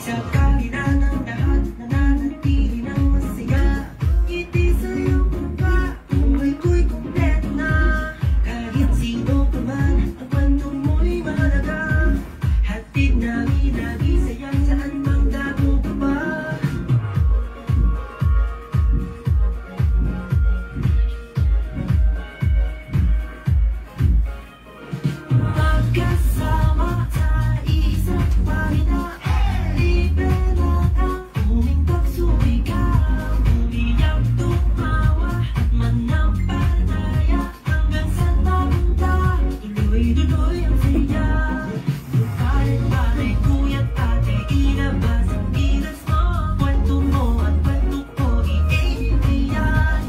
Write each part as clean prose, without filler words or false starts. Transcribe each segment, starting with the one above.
Sa kahina ng lahat, nananatili ng masaya. Ngiti sa iyong mukha, buhay ko'y kumpleto na. Kahit sino pa man, ang kwento mo'y mahalaga. Hatid namin lagi sa'yo, saan mang dako ka ba? Magkasama sa isang pahina, libre lang ang aming pagsumikap. Umiyak, tumawa at manampalataya hanggang sa napunta. Tuloy-tuloy ang saya. Pare-pare, kuya't ate, ilabas ang gilas mo. Kwento mo at kwento ko, iibiyan.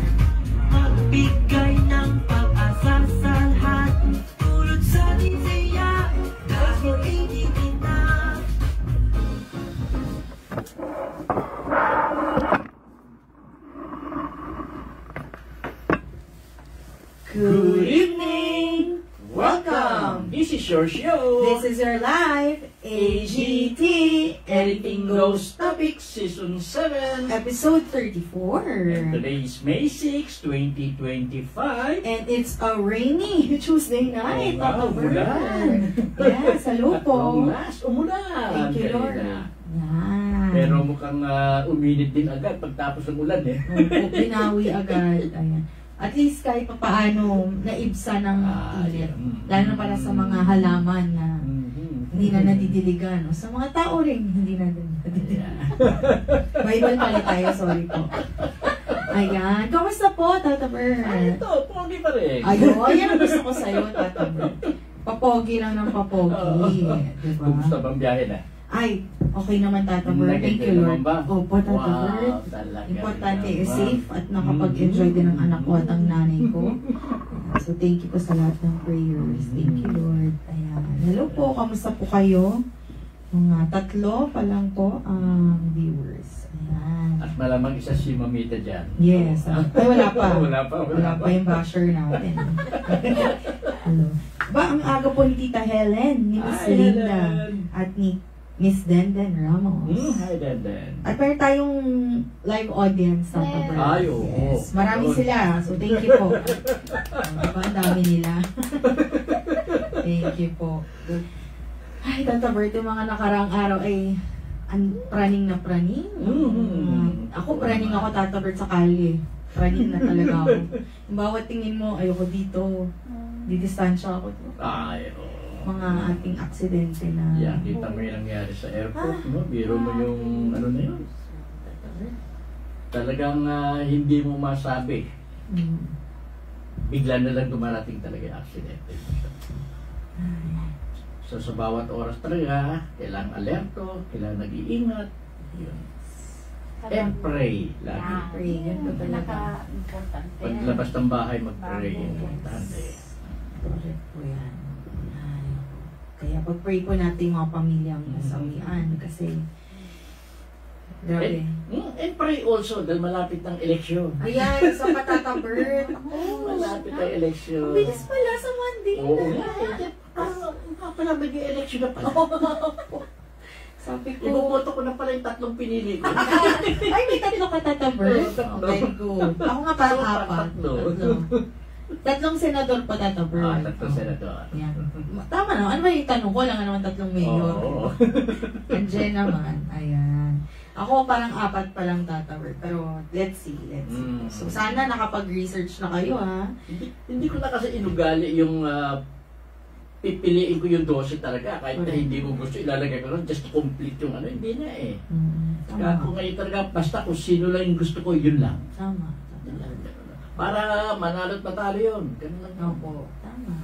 Magbigay ng pag-asa sa lahat. Tulad sa ating saya, dahil hindi kita. Good evening! Welcome! This is your show! This is your live AGT Anything Goes Topics Season 7. episode 34. And today is May 6, 2025. And it's a rainy Tuesday night. Oh, wow, October. umulan. Yes, hello At po. long last, umulan. Thank you, Lord. Kanina. Yan. Pero mukhang uminit din agad pagtapos ng ulan eh. Opo, binawi agad. Ayan. At least kahit pa paano, naibsa ng init. yeah. Lalo na para sa mga halaman na hindi na nadidiligan. O sa mga tao rin, hindi na nadidiligan. Bible pala tayo, sorry po. Ayan. Kamusta po, Tata Bert? Ay, ito, pogi pa rin. Ayun, yan ang gusto ko sa'yo, Tata Bert. Papogi lang ng papogi. Diba? Kumusta bang biyahe na? Ay, okay naman, Tata Bert. Thank you, Lord. Opo, Tata Bert. Talaga. Importante is safe at nakapag-enjoy din ang anak ko at ang nanay ko. So, thank you po sa lahat ng prayers. Thank you, Lord. Ayan. Hello po, kamusta po kayo? Mga 3 pa lang po ang viewers. Ayan. At malamang isa si Mamita dyan. Yes. Ay, wala pa. Wala pa. Yung basher natin. Hello. Ba, ang aga po ni Tita Helen, ni Miss Hi, Linda, Helen. at ni Miss Denden Ramos. Hi, Denden. At meron tayong live audience sa Yes. Ay, oo. Yes. Marami Yun. sila. So, thank you po. Diba, ang dami nila. Thank you po. Good. Ay, Tata Bert, yung mga nakarang araw ay praning na praning. Ako, praning ako, Tata Bert, sa kalye. Praning na talaga ako. Yung bawat tingin mo, ayoko dito. Didistansya ako. Ay, oo. Mga ating aksidente na. Yan, kita mo yung nangyari sa airport, no? Biro mo yung ano na yun. Talagang hindi mo masabi. Bigla na lang dumarating talaga yung aksidente. So sa bawat oras talaga, kailangan alerto, kailangan nag-iingat. Yun. And pray lagi. Pray, yun po talaga. Pinaka-importante. Paglabas ng bahay, mag-pray. Importante. Correct po yan. Ay. Kaya pag-pray po natin yung mga pamilyang nasawian kasi grabe. And pray also dahil malapit ng eleksyon. Ayan, sa Patata Bert. Malapit ang eleksyon. Ang bilis pala sa Monday. Oo nga. Kapalabag yung eleksyon na pala. Sabi ko, Ibuboto ko na pala yung 3 pinili ko. ay, may 3 ka, Tata Bert. Oo, 3. Okay, good. Ako nga parang 4. Tatlo. 3 senador pa, Tata Bert. 3 senador. Yan. Tama na. Ano ba yung tanong ko? Lang naman 3 mayor. Oo. Andiyan naman. Ayan. Ako parang 4 pa lang, Tata Bert. Pero let's see. So sana nakapag-research na kayo, ha? Hindi ko na kasi inugali yung pipiliin ko yung 12 talaga. Kahit na hindi ko gusto, ilalagay ko lang just to complete yung ano. Hindi na eh. Kaya Tama. kung ngayon talaga, basta kung sino lang yung gusto ko, yun lang. Tama. Para manalo't matalo yun. Ganun lang. Opo. Tama.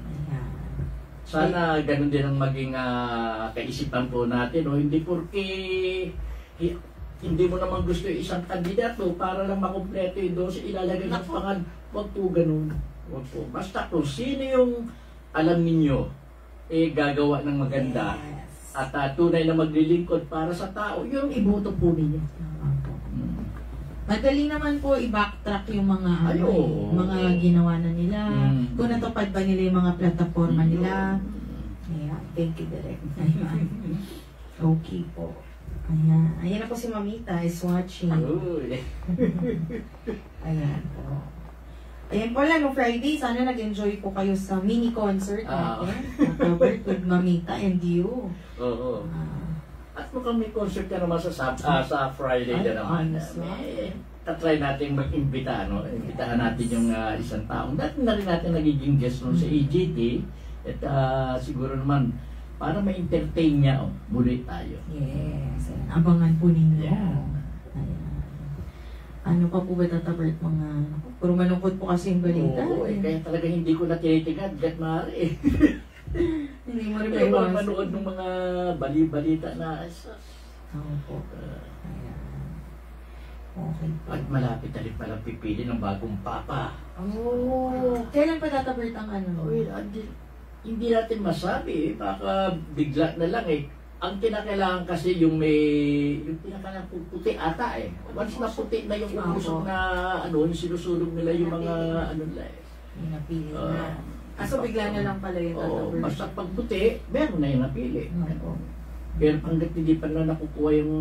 Ayan. Sana ganun din ang maging kaisipan po natin. O hindi porque hindi mo naman gusto yung isang kandidato para lang makumpleto yung 12, ilalagay ng pangalan. Huwag po ganun. Huwag po. Basta kung sino yung alam ninyo, gagawa ng maganda Yes. at tunay na maglilingkod para sa tao, yung iboto po ninyo. Tama po. Madali naman po i-backtrack yung mga Ay, oo. mga ginawa na nila. Mm. Kung natupad ba nila yung mga plataforma nila. Yeah, thank you, Direk. Ayan. Okay po. Ayan. Ayan na po si Mamita is watching. Uy. Ayan po. Ayan po lang, no Friday, sana nag-enjoy po kayo sa mini concert natin. Covered with Mamita and you. Oo. Ah, At mukhang may concert ka naman sa Friday Ay, na naman. ayos lang. Tatry natin mag-imbita, no? Imbitahan natin yung isang taong. Dati na rin natin nagiging guest nun sa AGT. At siguro naman, para ma-entertain niya, muli tayo. yes. Ayan. Abangan po ninyo. Yeah. Ayan. Ano pa po ba tatabert mga... Puro malungkot po kasi yung balita. Oo, kaya talaga hindi ko na tinitigad, gat maaari. Hindi mo rin Pero maiwasan. manood ng mga bali-balita na Oo po. Ayan. Okay po. at malapit na rin palang pipili ng bagong papa. Oh, kailan pa tatabert ang ano? Uy, hindi natin masabi, baka bigla na lang eh. Ang kinakailangan kasi yung pinaka puti ata eh. Once na puti na yung usok na yung sinusunog nila yung mga nila eh. Yung napili na. So bigla na lang pala yung Oo, tatabert. basta pag puti, meron na yung napili. Oo. Pero hanggat hindi pa na nakukuha yung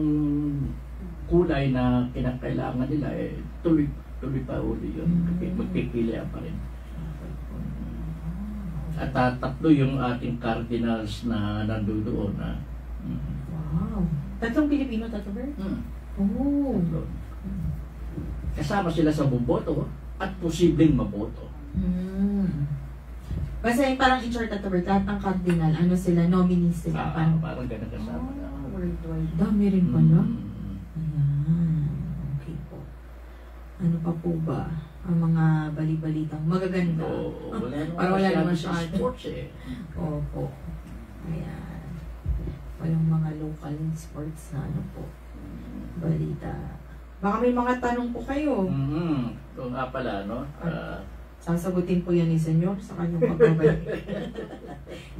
kulay na kinakailangan nila eh, tuloy pa uli yun. Magpipilian pa rin. At tatlo yung ating cardinals na nandoon na. Wow. Tatlong Pilipino tatabert? Oh. Kasama sila sa buboto at posibleng maboto. Basta yung parang in short tatabert, lahat ng cardinal, ano sila, nominees sila. Parang ganun kasama na. Worldwide. Dami rin pala. Ayan. Okay po. Ano pa po ba? Ang mga bali-balitang magaganda. Parang wala naman sa masyado. sports eh. Opo. Ayan. Walang mga local sports na ano po. Balita. Baka may mga tanong po kayo. Ito nga pala, no? Sasagutin po yan ni Senyor sa kanyang pagbabalik.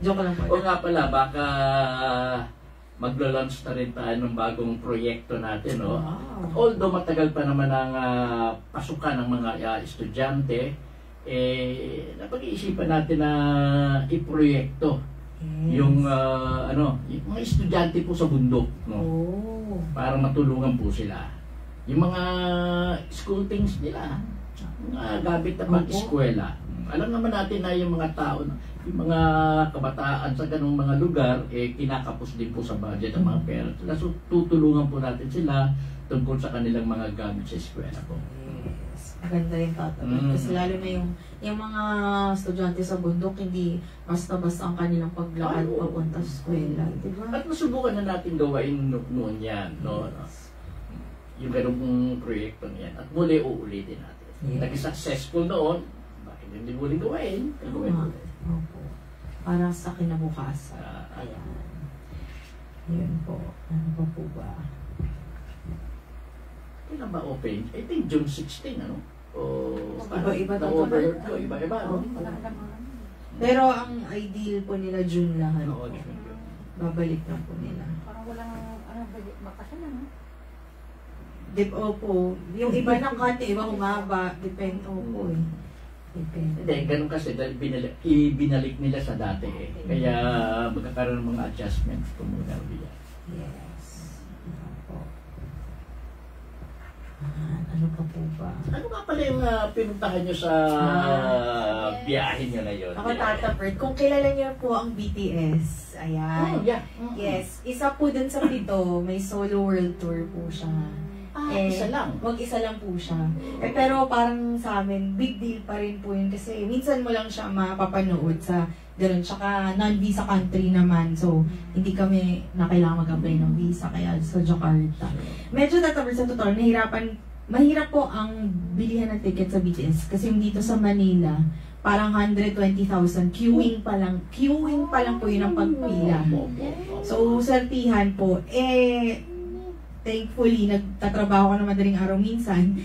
Joke lang po. O nga pala, baka maglo-launch na rin tayo ng bagong proyekto natin, no? Wow. Although matagal pa naman ang pasukan ng mga estudyante, napag-iisipan natin na iproyekto Yes. yung mga estudyante po sa bundok, no? Oh. Para matulungan po sila. Yung mga school things nila, mga gamit na pag-eskwela. Alam naman natin na yung mga tao, yung mga kabataan sa ganung mga lugar, kinakapos din po sa budget ng mga parents. So, tutulungan po natin sila tungkol sa kanilang mga gamit sa eskwela po. Yes. Maganda yung tatabit. Kasi lalo na yung mga estudyante sa bundok, hindi basta-basta ang kanilang paglakad papunta sa eskwela. Diba? At nasubukan na natin gawain noon yan, no? Yung ganung proyekto niyan. At muli uulitin natin. Yes. Naging successful noon, bakit hindi muli gawain? Gawin ulit. Opo. Para sa kinabukasan. Ayan. Yun po. Ano pa po ba? Kailan ba open? I think June 16, ano? O Iba-iba na-overheard ko, iba-iba, no? Pero ang ideal po nila June lahat. Oo, June. Babalik na po nila. Parang walang bakasyon na, no? Opo. Yung iba ng konti, iba humaba. Depende. Opo eh. Depende. Hindi, ganun kasi dahil ibinalik nila sa dati eh. Kaya magkakaroon ng mga adjustments po muna ulit. Yes. Opo. Ano pa po ba? Ano nga pala yung pinuntahan nyo sa biyahe nyo na yun? Ako tatapert. Kung kilala niyo po ang BTS, ayan. Oh, yeah. Yes. Isa po dun sa 7, may solo world tour po siya. Isa lang. Mag-isa lang po siya. Pero parang sa amin, big deal pa rin po yun kasi minsan mo lang siya mapapanood sa gano'n. Tsaka non-visa country naman. So, hindi kami na kailangan mag-apply ng visa kaya sa Jakarta. Medyo tatapos sa totoo, mahirap po ang bilihan ng ticket sa BTS kasi yung dito sa Manila, parang 120,000 queuing pa lang po yun ang pagpila. So, sertihan po. Thankfully, nagtatrabaho ko na madaling araw minsan.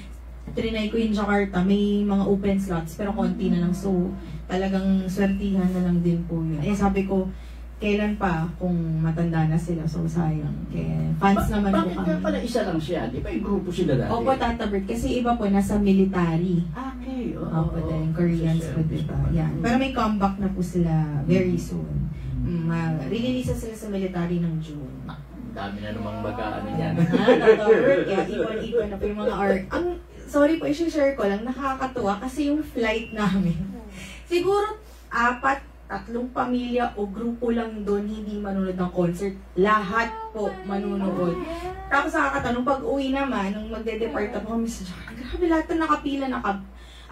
Trinay ko yung Jakarta, may mga open slots, pero konti na lang. So, talagang swertihan na lang din po yun. Sabi ko, kailan pa kung matanda na sila? So, sayang. Kaya, fans naman po kami. Bakit nga pala isa lang siya? Di ba yung grupo sila dati? Opo, tatabert. Kasi iba po, nasa military. Okay. Opo, din. Koreans po, diba? Yan. Pero may comeback na po sila very soon. Release sila sa military ng June. Dami na namang mag-ano yan. Tatawag, kaya ipon-ipon na po yung mga art. Sorry po, i-share ko lang, nakakatuwa kasi yung flight namin, siguro 3 pamilya o grupo lang doon hindi manunood ng concert. Lahat po manunood. Tapos nakakatanong, pag uwi naman, nung magde-depart ako kami sa grabe, lahat na nakapila,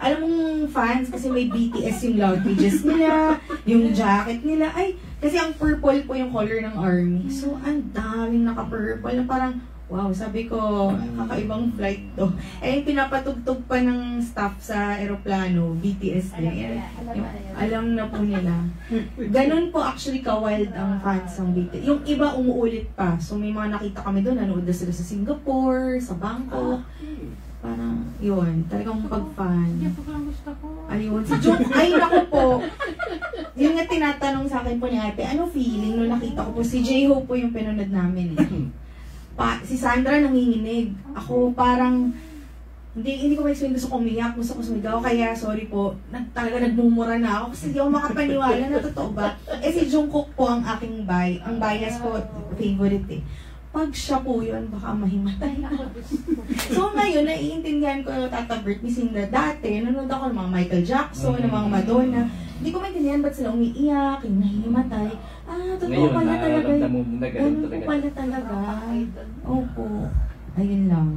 alam mong fans, kasi may BTS yung luggages nila, yung jacket nila, ay, kasi ang purple po yung color ng ARMY. So, ang daming naka-purple na parang, wow, sabi ko, kakaibang flight to. Eh, pinapatugtog pa ng staff sa aeroplano, BTS din. Alam na po nila. Ganun po actually ka-wild ang fans ng BTS. Yung iba umuulit pa. So, may mga nakita kami doon, nanood na sila sa Singapore, sa Bangkok. Parang, yun, talagang pag-fan. Ayun, si Jung, ay naku po. Yung nga tinatanong sa akin po ni ate, ano feeling nung nakita ko po, si J-Hope po yung pinunod namin eh. Si Sandra nanginginig. Ako parang, hindi ko ma-explain, gusto ko umiyak, gusto ko sumigaw, kaya sorry po, talaga nagmumura na ako kasi hindi ako makapaniwala na totoo ba. Eh si Jungkook po ang aking ang bias ko, favorite eh. Pag siya po yun, baka mahimatay ako. So ngayon, naiintindihan ko Tata Bert ni Sinda. Dati, nanonood ako ng mga Michael Jackson, ng mga Madonna. Hindi ko maintindihan ba't sila umiiyak, yung nahihimatay. Totoo pala talaga. Ganun po pala talaga. Opo. Ayun lang.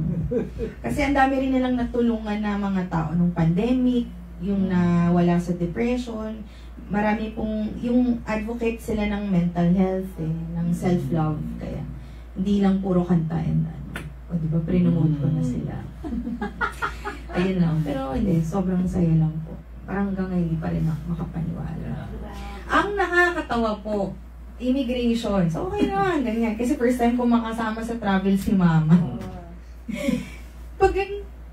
Kasi ang dami rin nilang natulungan na mga tao nung pandemic, yung nawala sa depression. Marami pong, yung advocate sila ng mental health, ng self-love. Kaya, hindi lang puro kanta and o diba, pre-note ko na sila. Ayun lang. Pero hindi, sobrang saya lang po. Parang hanggang ngayon pa rin makapaniwala. Ang nakakatawa po, immigration. So, okay naman, ganyan. Kasi first time ko makasama sa travel si Mama. Pag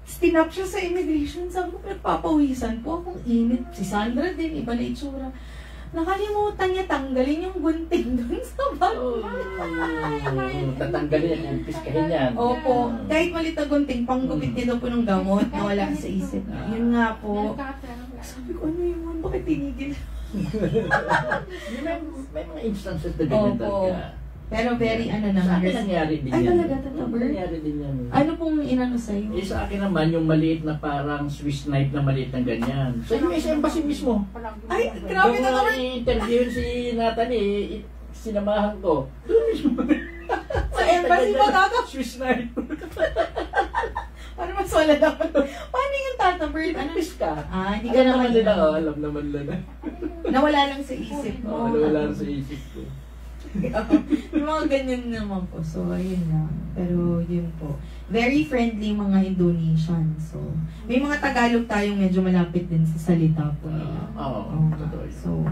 stinap siya sa immigration, sabi ko, nagpapawisan po akong init. Si Sandra din, iba na itsura. Nakalimutan niya tanggalin yung gunting doon sa bag. Tatanggalin yan, umpiskahin yan. Opo. Kahit malit na gunting, panggupit niya daw po ng gamot na wala sa isip. Yun nga po. Sabi ko, ano yun? Bakit tinigil? May mga instances na ganyan talaga. Pero very naman. Sa akin nangyari din yan. Ay talaga, Tata Bert? Nangyari din yan. Ano pong inano sa'yo? Sa akin naman, yung maliit na parang Swiss knife na maliit na ganyan. Sa US Embassy mismo. Ay, grabe na naman! I-interview si Nathan sinamahan ko. Doon mismo. Sa embassy pa, Tata? Swiss knife. Parang mas wala naman. Paano yung Tata Bert? Nagpis ka. Hindi ka naman nila. Alam naman nila. Nawala lang sa isip mo. Nawala lang sa isip ko. Yung mga ganyan naman po. So, ayun lang. Pero, yun po. Very friendly mga Indonesian. So, may mga Tagalog tayong medyo malapit din sa salita po nila. Totoo. So,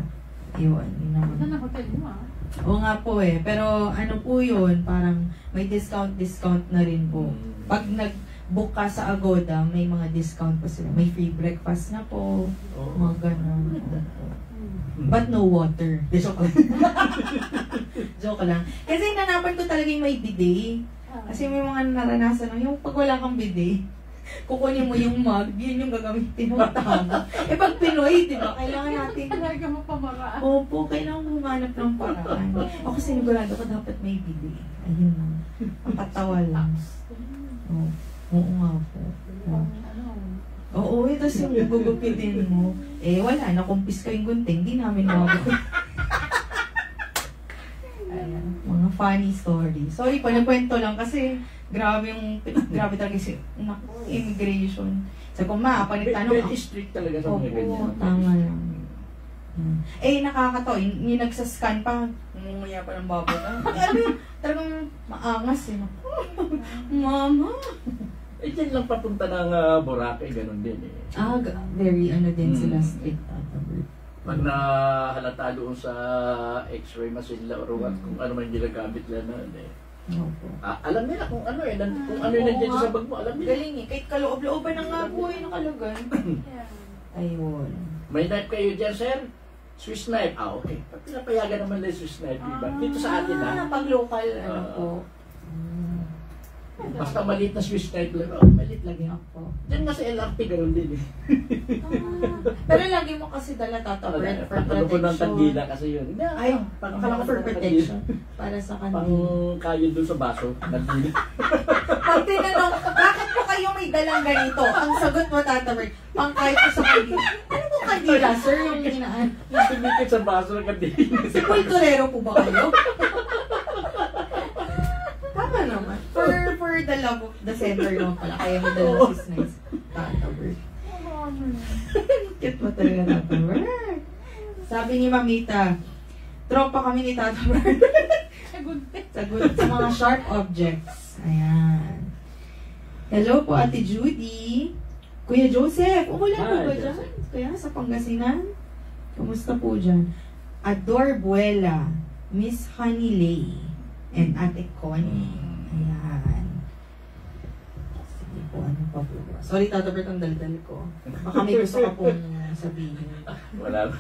yun. Yun naman. Ano na hotel mo Oo nga po eh. Pero, ano po yun, parang may discount na rin po. Pag nag-book ka sa Agoda, may mga discount pa sila. May free breakfast na po. Mga ganun. But no water. Joke lang. Joke lang. Kasi nanapan ko talaga yung may bidet. Kasi may mga naranasan lang. Yung pag wala kang bidet, kukunin mo yung mug, yun yung gagamitin mo tama. Pag Pinoy, di ba? Kailangan natin. Talaga mo pamaraan. Opo, kailangan humanap ng paraan. Ako sinigurado ko dapat may bidet. Ayun lang. Ang patawa lang. Oo nga po. Oo, tapos yung gugupitin mo, wala, nakumpis ka yung gunting, di namin mawagod. Ayan, mga funny story. Sorry po, nagkwento lang kasi grabe talaga immigration. Sabi ko, pag nagtanong Very strict talaga sa mga ganyan. Tama lang. Nakakatawa, yung nagsascan pa, nunguya pa ng babo na. Talagang maangas eh. Mama! Dyan lang papunta ng Boracay, ganun din eh. Very din sila strict Tata Bert. Pag nahalata doon sa X-ray machine or what, kung ano man ginagamit lang na Opo. alam nila kung ano kung ano yung nandiyan sa bag mo, alam nila. Galing eh, kahit kaloob-looban na nga po nakalagay. Ayun. May knife kayo dyan, sir? Swiss knife? Okay. Pag pinapayagan naman lang Swiss knife, diba? Dito sa atin Pag local, po. Basta maliit na Swiss kite lang. Oh, maliit lang yan. Opo. Diyan nga sa LRT ganoon din eh. Pero lagi mo kasi dala Tata Bert for Ano po ng protection. tandila kasi yun. Hindi, Ay, akala ko for protection. Para sa Pang kanila. kayo doon sa baso. Tandila. Pag tinanong, bakit po kayo may dalang ganito? Ang sagot mo, Tata Bert, pang kahit po sa kandila. Ano po kandila, sir? Yung ginaan. Yung tumikit sa baso ng tandila. Si Kulturero po ba kayo? Tama naman. For the love of the center naman pala. Kaya mo dala sis nice. Tata Bert. Cute mo talaga, Tata Bert. Sabi ni Mamita, tropa kami ni Tata Bert. Sagot sa mga sharp objects. Ayan. Hello po, Ate Judy. Kuya Joseph, umulan po ba dyan? Kaya sa Pangasinan? Kumusta po dyan? Adore Buela, Miss Honeylay, and Ate Connie. Ayan. Sige po, ano pa po ba? Sorry, Tata Bert, ang daldal ko. Baka may gusto ka pong sabihin. Wala ba?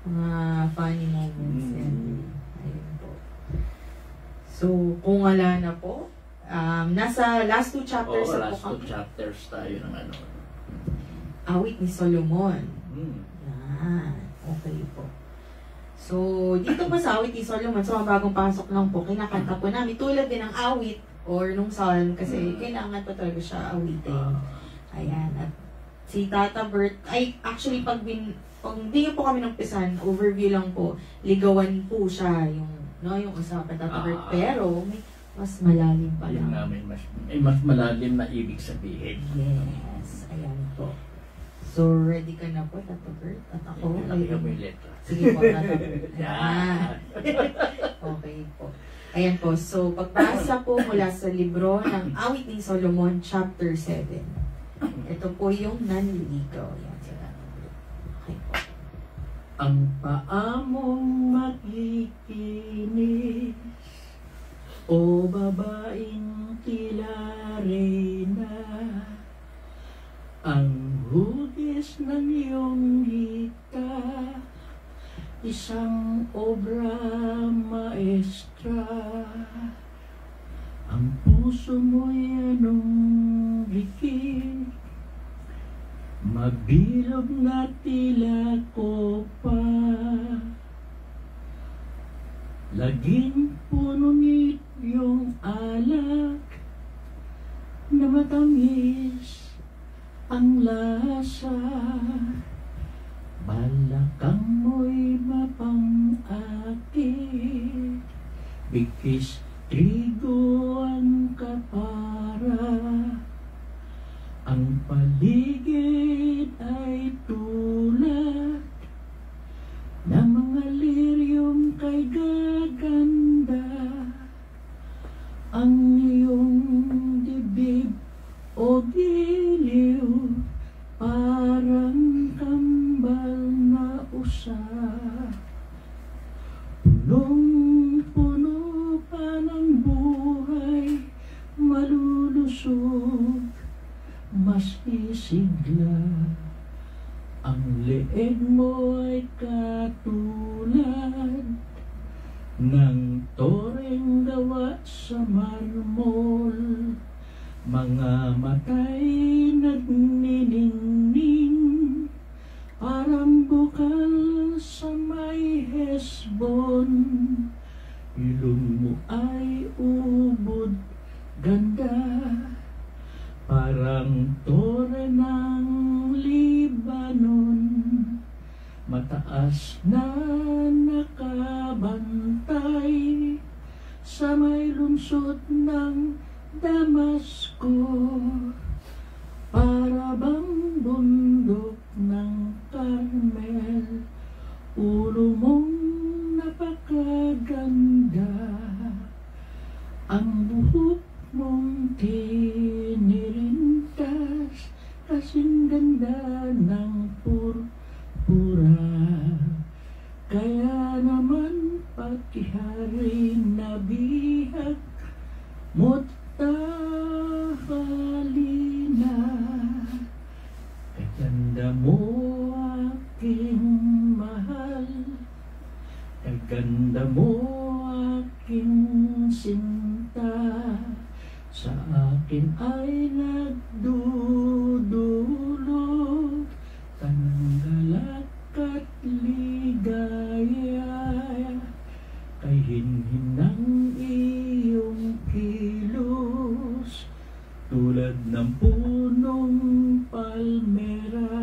Mga funny moments yan. Ayun po. So, kung wala na po, nasa last 2 chapters Oo, na po last two kami. chapters tayo ng ano. Awit ni Solomon. Hmm. Yan. Okay po. So, dito po sa awit ni Solomon, sa mga bagong pasok lang po, kinakanta po namin tulad din ng awit or nung psalm kasi kailangan pa talaga siya awitin. Ayan. At si Tata Bert, ay actually pag hindi niyo po kami numpisan, overview lang po, ligawan po siya yung usapan Tata Bert. Pero may mas malalim pa Yun lang. nga, may mas malalim na ibig sabihin. Yes. Ayan po. So, ready ka na po, Tata Bert? At ako? Lagyan mo yung letra. Sige po, Tata Bert. Ayan. Yan. Okay po. Ayan po. So, pagbasa po mula sa libro ng Awit ni Solomon, chapter 7. Ito po yung nanliligaw. Yan sila. Okay po. Ang paa mong makikinis, o babaeng tila reyna, ang hugis ng iyong hika, isang obra maestra. Ang puso mo'y anong rikit, mabilog na tila kopa, laging puno yung alak na matamis ang lasa. Balakang mo'y mapang-akit, bigkis trigo ang kapara. Ang paligid ay tulad ng mga liryong kay gaganda. Ang iyong dibdib o giliw, parang kambal na usa. Punong-puno pa ng buhay, malulusog, mas isigla. Ang leeg mo ay katulad ng toreng gawa sa marmol. Mga matay nagniningning, parang bukal sa may Hesbon. Ilong mo ay ubod ganda, parang tore ng Libanon. Mataas na nakabantay sa may lungsod ng Damasco, para bang bundok ng Carmel. Ulo mong napakaganda, ang buhok mong tinirintas, kasing ganda ng purpura. Kaya naman pakihari na bihag mo't halina. Kaganda mo aking mahal, kaganda mo aking sinta. sa akin ay nagdudulot tanang galak at ligaya kay hinhin ng iyong kilos tulad ng punong palmera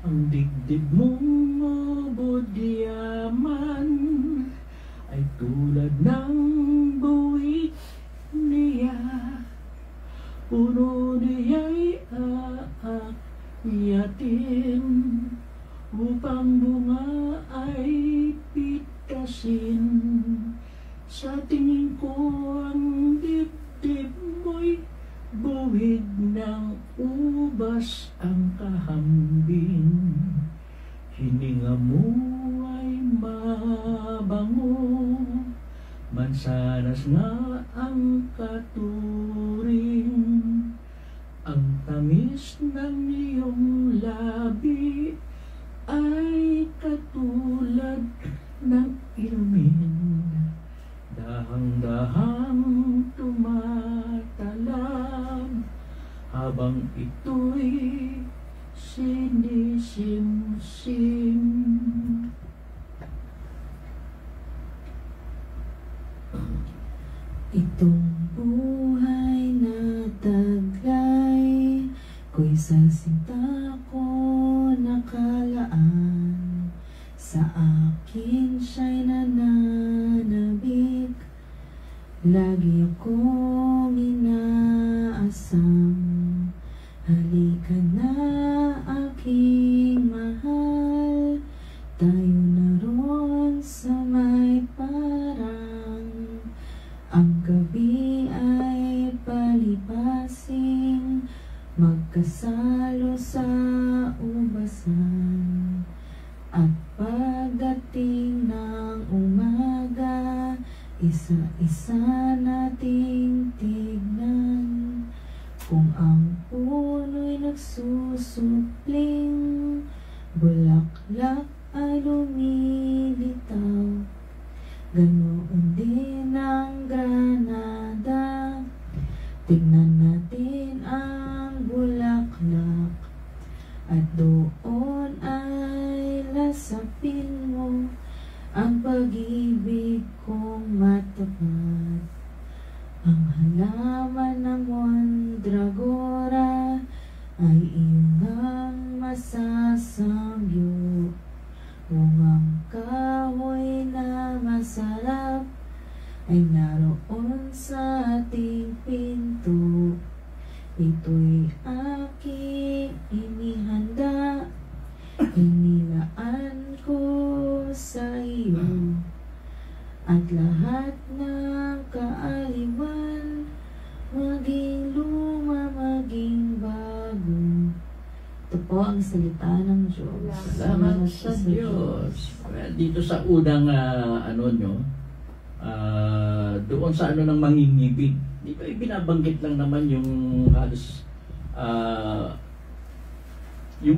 ang digdig mong ubod yaman ay tulad ng buwit niya puno niya'y aakyatin upang bunga ay pitasin sa tingin ko ang dibdib mo'y buwig ng ubas ang kahambing hininga mo ay mabango mansanas nga ang katuring ang tamis ng iyong labi ay katulad ng inumin dahang-dahang tumatalab habang ito'y sinisimsim. Itong buhay na taglay ko'y sa sinta ko nakalaan sa akin siya'y nananabik lagi akong inaasam halika na aking mahal tayo naroon sa may parang ang gabi ay palipasing magkasalo sa ubasan at pagdating ng umaga isa-isa nating tignan kung ang puno'y nagsusupling bulaklak ay lumilitaw ganoon din ang granada tignan natin ang bulaklak at doon ay lasapin mo ang pag-ibig kong matapat ang halaman ng mandragora ay iyong masasambyo bungang kahoy na masarap ay naroon sa ating pinto ito'y aking inihanda inilaan ko sa iyo at lahat ng kaaliwan maging luma, maging bago. Ito po ang salita ng Diyos. Salamat sa Diyos. Well, dito sa unang doon sa ng mangingibig, dito binabanggit lang naman yung halos yung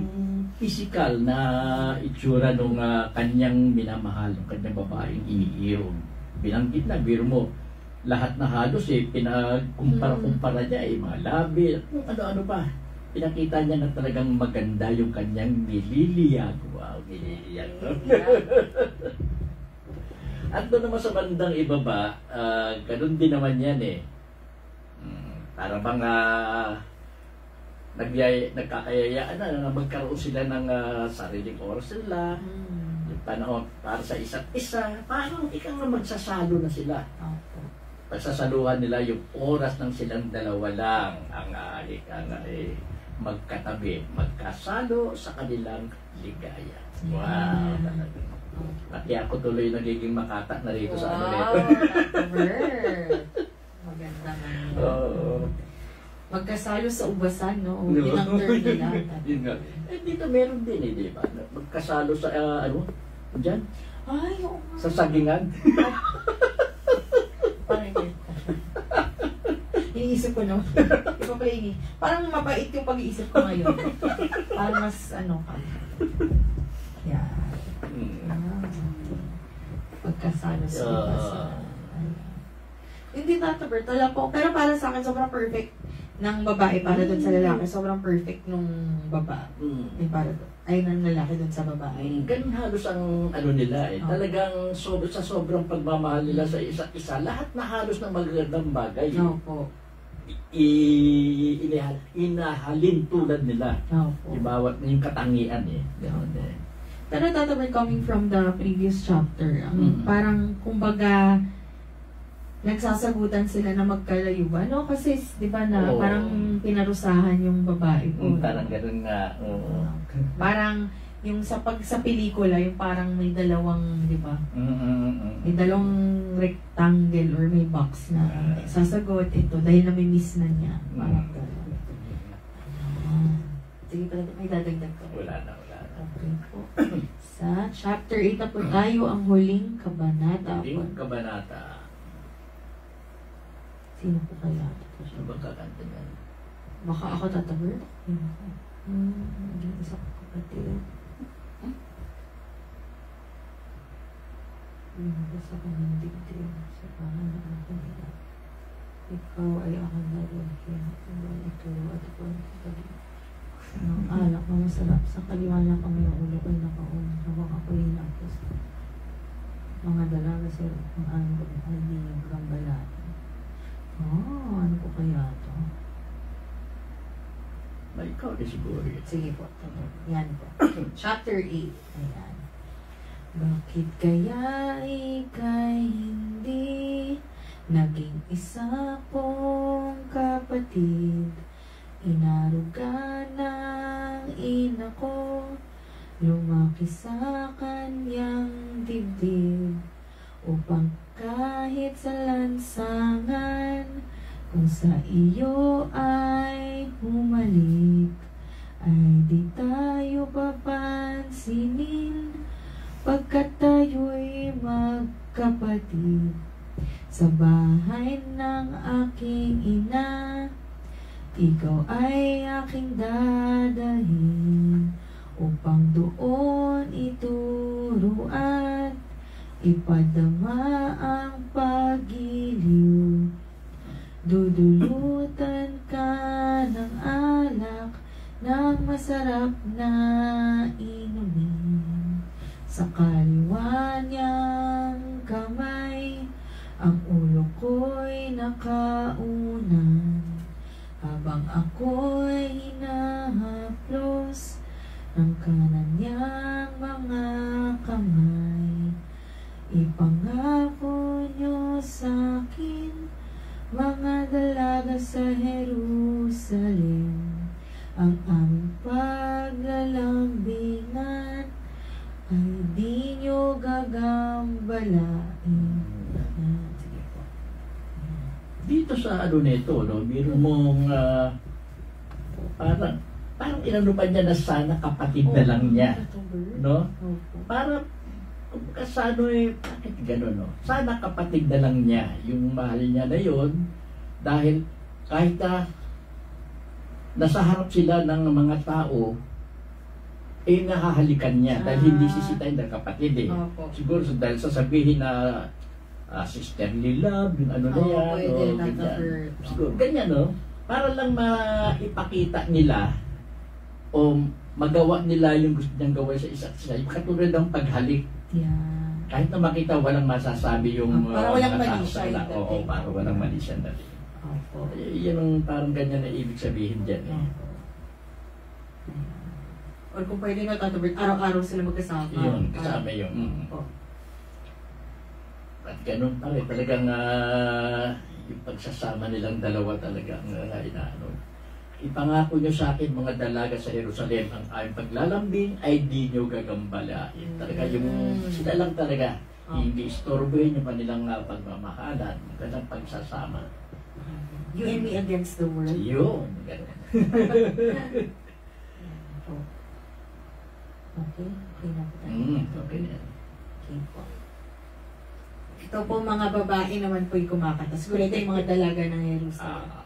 physical na itsura ng kanyang minamahal, ng kanyang babaeng iniirong. Binanggit na, biro mo, lahat na halos pinagkumpara-kumpara niya, mga labi, kung ano-ano pa. Pinakita niya na talagang maganda yung kanyang nililiyag. Wow, nililiyag. At doon naman sa bandang ibaba, ganun din naman yan eh. Parang mga nagkakayayaan na magkaroon sila ng sariling oras nila, yung panahon para sa isa't isa, parang ikaw na magsasalo na sila. Pagsasaluhan nila yung oras ng silang dalawa lang ang magkatabi, magkasalo sa kanilang ligaya. Wow! Pati ako tuloy nagiging makata na rito sa ano nito. Maganda nga. Magkasalo sa ubasan, no? Yun ang term nila. Yun nga. Dito meron din eh, di ba? Magkasalo sa, dyan? Ay, oo. Sa sagingan. Parang yun. Iniisip ko, no? Iba pala ini. Parang mabait yung pag-iisip ko ngayon. Parang mas, ka. Yeah. Pagkasalo sa ubasan. Hindi Tata Bert, wala po. Pero para sa akin, sobrang perfect ng babae para dun sa lalaki. Sobrang perfect nung babae. Ay, para dun. Ay, ng lalaki dun sa babae. Ganun halos ang ano nila eh. Oh. Talagang sa sobrang pagmamahal nila sa isa't isa, lahat na halos ng magagandang bagay. Opo. Inahalin tulad nila. Opo. Ibawat na yung katangian eh. Ganun eh. Pero Tata Bert, coming from the previous chapter, Mm. parang, kumbaga, nagsasagutan sila na magkalayuan. No? Kasi, di ba na, Oo. parang pinarusahan yung babae po. Parang ganun nga. Oo. Parang, yung sa pelikula, yung parang may dalawang, di ba? May dalawang rectangle or may box na sasagot ito dahil nami-miss na niya. Parang gano'n. Sige pa, may dadagdag ko. Wala na. Okay po. Sa chapter 8 na po tayo, ang huling kabanata. Huling kabanata. Sino po kaya? Ano bang kakanta niyan? Baka ako tatabar? Naging isa ko kapatid. Basta ko ng digdig sa pangalan ko nila. Ikaw ay aking lalagyan. Ito at ito ang alak na masarap sa kaliwa lang kami ang ulo ko'y nakaon. Habang ako'y napos. Mga dalaga sa ang anong ay niyong gambalaan. Ano po kaya ito? May ikaw na siguro yun. Sige po. Yan po. Chapter 8. Ayan. Bakit kaya ika'y hindi naging isa kong kapatid? Inaruga ng ina ko, lumaki sa kanyang dibdib, upang kahit sa lansangan, kung sa iyo ay humalik, ay di tayo papansinin, pagkat tayo'y magkapatid. Sa bahay ng aking ina, ikaw ay aking dadalhin, upang doon ituro at ipadama ang pag-iliw. Dudulutan ka ng alak ng masarap na inumin. Sa kaliwa niyang kamay, ang ulo ko'y nakaunan, habang ako'y hinahaplos ng kanan niyang mga kamay. Ipangako niyo sa'kin, mga dalaga sa Jerusalem, ang aming paglalambingan ay di niyo gagambalain. Sige po. Dito sa ano nito, no, biro mong parang inano pa niya na sana kapatid na lang niya, no? Para sa ano eh, bakit gano'n, no? Sana kapatid na lang niya yung mahal niya na yon, dahil kahit nasa harap sila ng mga tao, eh nakahalikan niya dahil hindi sisitahin ng kapatid eh. Siguro dahil sasabihin na sisterly love, yung ano na yan, pwede, ganyan. Siguro, ganyan, no? Para lang maipakita nila o magawa nila yung gusto niyang gawin sa isa't isa. Yung katulad ng paghalik. Yeah. Kahit na makita, walang masasabi yung para walang mali nakatao siya. sa ila. Oo, para walang mali siya na rin. Yan ang parang ganyan na ibig sabihin dyan eh. Or kung pwede nga tatabit, araw-araw sila magkasama. Yun, kasama yung... At ganun pa rin, talagang yung pagsasama nilang dalawa talagang inaano. Ipangako nyo sa akin mga dalaga sa Jerusalem, ang aming paglalambing ay di nyo gagambalain. Talaga yung sila lang talaga, hindi istorbohin yung kanilang pagmamahalan, kanilang pagsasama. You and me against the world. Yun, ganun. Okay, okay na po tayo. Okay na. Okay po. Ito po mga babae naman po yung kumakanta. Siguro ito yung mga dalaga ng Jerusalem.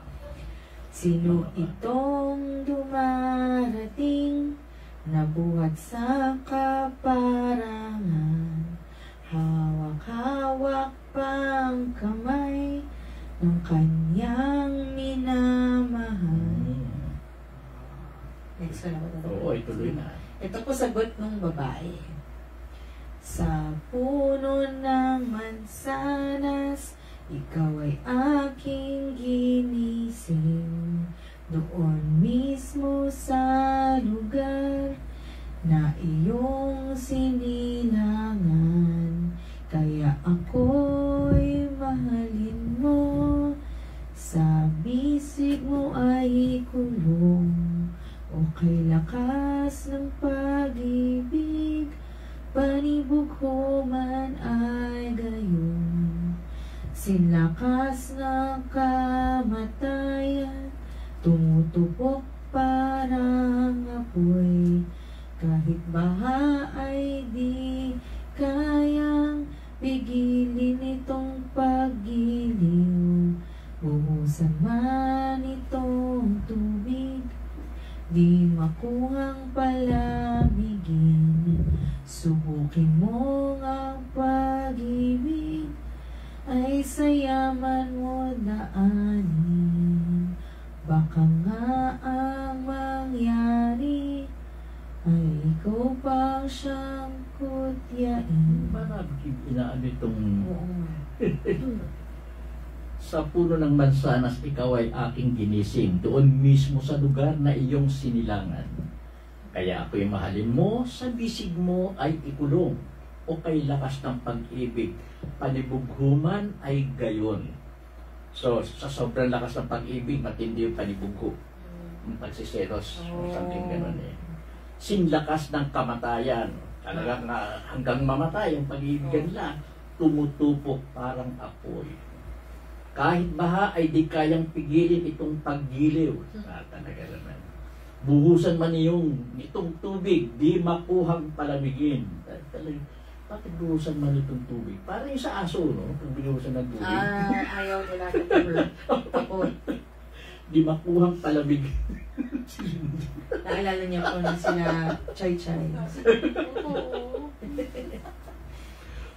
Sino itong dumarating, nabuhat sa kaparangan, hawak-hawak pang kamay, Next ko na ba? Oo, ituloy na. Ito po sagot ng babae. Sa puno ng mansanas, ikaw ay aking ginising. Doon mismo sa lugar na iyong sinilangan. Kaya ako'y mahalin mo. Sa bisig mo ay kulong. O kay lakas ng pag-ibig, panibog ko man ay gayon. Sinlakas ng kamatayan, tumutupok parang apoy. Kahit baha ay di kayang pigilin itong paggiliw. Buhusan man itong tubig, di makuhang palamigin. Subukin mo ang pag-ibig, ay sayaman mo daanin. Baka nga ang mangyari ay ikaw pang siyang kutyain. Parang inaano itong Oo nga. sa puno ng mansanas, ikaw ay aking ginising. Doon mismo sa lugar na iyong sinilangan. Kaya ako'y mahalin mo, sa bisig mo ay ikulong. O kay lakas ng pag-ibig, panibughuman ay gayon. So, sa sobrang lakas ng pag-ibig, matindi yung panibugho. Yung pagsiselos, something ganun eh. Sinlakas ng kamatayan. Talagang hanggang mamatay yung pag-ibig nila, tumutupok parang apoy. Kahit baha ay di kayang pigilin itong paggiliw. Talaga naman. Buhusan man itong tubig, di makuhang palamigin. Talaga, bakit buhusan man itong tubig? Parang yung sa aso, no? Pag binuhusan ng tubig. Ayaw nila tapos. Di makuhang palamig. Naalala niya po na sila Chay-Chay. Oo.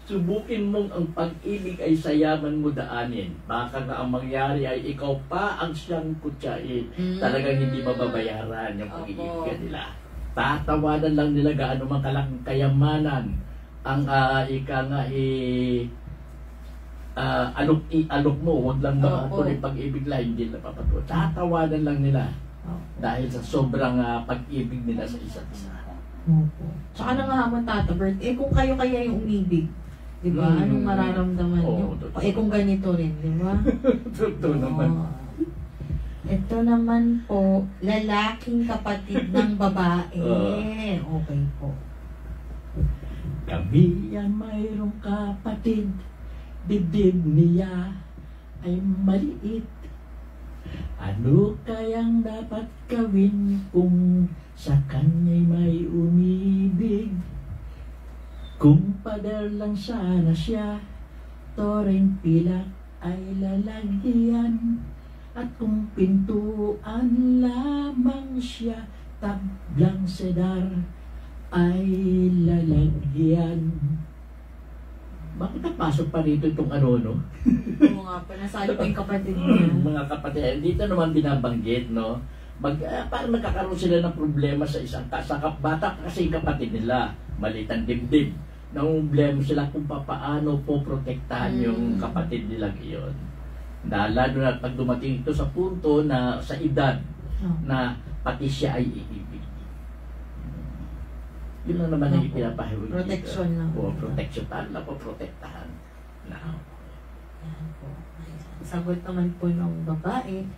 Subukin mong ang pag-ibig ay sayaman mo daanin. Baka nga ang mangyari ay ikaw pa ang siyang kutsain. Talagang hindi mababayaran yung pag-ibig nila. Tatawanan lang nila gaano man kalaking kayamanan ang alok mo. Huwag lang matuloy pag-ibig lang, hindi na papatuloy. Tatawanan lang nila dahil sa sobrang pag-ibig nila sa isa't isa. Opo. Tsaka nangahamon Tata Bert, kung kayo kaya yung umibig, di ba? Anong mararamdaman nyo? Kung ganito rin, di ba? Totoo naman. Ito naman po, lalaking kapatid ng babae. Okay po. Kami yan mayroong kapatid, dibdib niya ay maliit. Ano kayang dapat gawin kung sa kanya'y may umibig? Kung pader lang sana siya, toreng pilak ay lalagyan. At kung pintuan lamang siya, tablang sedar ay lalagyan. Bakit napasok pa rito itong ano, no? Oo nga po, nasali pa yung kapatid niya. Mga kapatid, dito naman binabanggit, no? Parang nagkakaroon sila ng problema sa isang bata kasi yung kapatid nila, maliit ang dibdib. Problema sila kung paano po protektahan yung kapatid nila iyon. Lalo na pag dumating ito sa punto na sa edad na pati siya ay iibig. Yun lang naman ang ipinapahiwag. Protection lang. Oo, protection. Paano na po protektahan? Yan po. Sagot naman po ng babae,